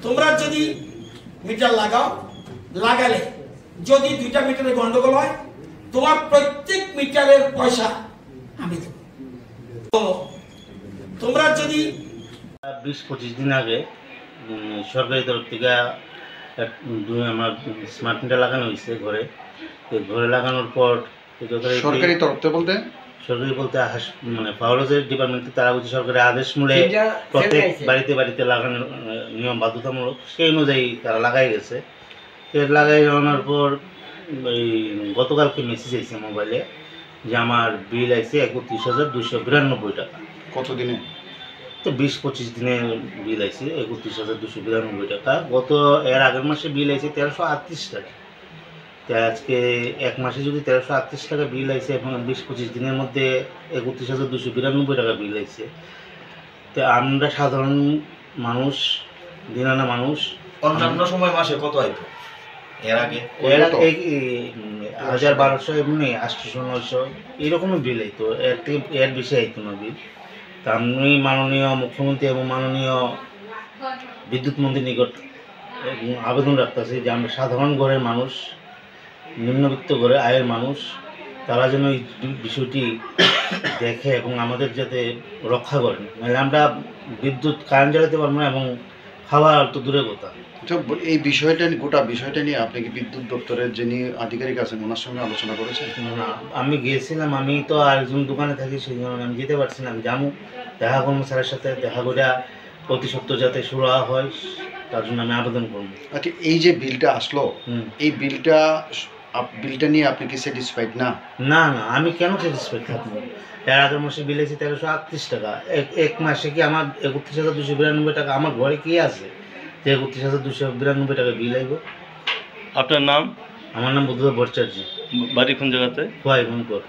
তোমরা যদি মিটার লাগাও, লাগালে যদি 2টা মিটারের গন্ডগোল হয়, তোমার প্রত্যেক মিটারের পয়সা আমি দেব। তো তোমরা যদি 20-25 দিন আগে সরকারি তরফ থেকে আমার স্মার্ট মিটার লাগানো হয়েছে ঘরে। ঘরে লাগানোর পর সরকারি তরফ থেকে বলতে মানে পাওয়ার ডিপার্টমেন্ট তারা বলছে সরকারি আদেশ মূলে প্রত্যেক বাড়িতে বাড়িতে লাগানোর নিয়ম বাধ্যতামূলক, সেই অনুযায়ী তারা লাগাই গেছে। লাগাই যাওয়ার পর ওই গতকালকে মেসেজ আইছে মোবাইলে যে আমার বিল আইছে 31,292 টাকা। কতদিনে? তো 20-25 দিনের বিল আইছে 31,292 টাকা। এর আগের মাসে বিল আইছে 1338 টাকা। তো আজকে এক মাসে যদি 1338 টাকা বিল আইছে এবং 20-25 দিনের মধ্যে 31,292 টাকা বিল আইছে, তো আমরা সাধারণ মানুষ, দিনানা মানুষ, অন্যান্য সময় মাসে কত আইতো? এর আগে 1,200 এমনি 800-900 এরকমই বিল আইতো, এর বেশি আইতো না বিল। তা আমি মাননীয় মুখ্যমন্ত্রী এবং মাননীয় বিদ্যুৎ মন্ত্রীর নিকট আবেদন রাখতেছি যে আমরা সাধারণ ঘরের মানুষ, নিম্নবিত্ত ঘরে আয়ের মানুষ, তারা যেন এই বিষয়টি দেখে এবং আমাদের যাতে রক্ষা করেন। মানে আমরা বিদ্যুৎ কারেন্ট জ্বালাতে পারবো না এবং খাওয়া তো দূরের কথা। এই বিষয়টা, গোটা বিষয়টা নিয়ে আপনি কি বিদ্যুৎ দপ্তরের যিনি আধিকারিক আছেন ওনার সঙ্গে আলোচনা করেছেন? না, আমি গিয়েছিলাম, আমি তো আরেকজন দোকানে থাকি, সেই জন্য আমি যেতে পারছি না। আমি জানো দেখা করবো স্যারের সাথে, দেখা করে অতি সত্ত্বর যাতে শুরু হয় তার জন্য আমি আবেদন করবো। আচ্ছা, এই যে বিলটা আসলো, এই বিলটা নিয়ে আপনি কি স্যাটিসফাইড না? না না, আমি কেন স্যাটিসফাইড থাকবো? এর আগের মাসে বিল আছে 1338 টাকা। এক মাসে কি আমার 31,292 টাকা? আমার ঘরে কি আছে যে 31,292 টাকা বিল আইব? আপনার নাম? আমার নাম বুদ্ধদেব ভট্টাচার্য। বাড়ি কোন জায়গাতে? খোয়াই বনকর।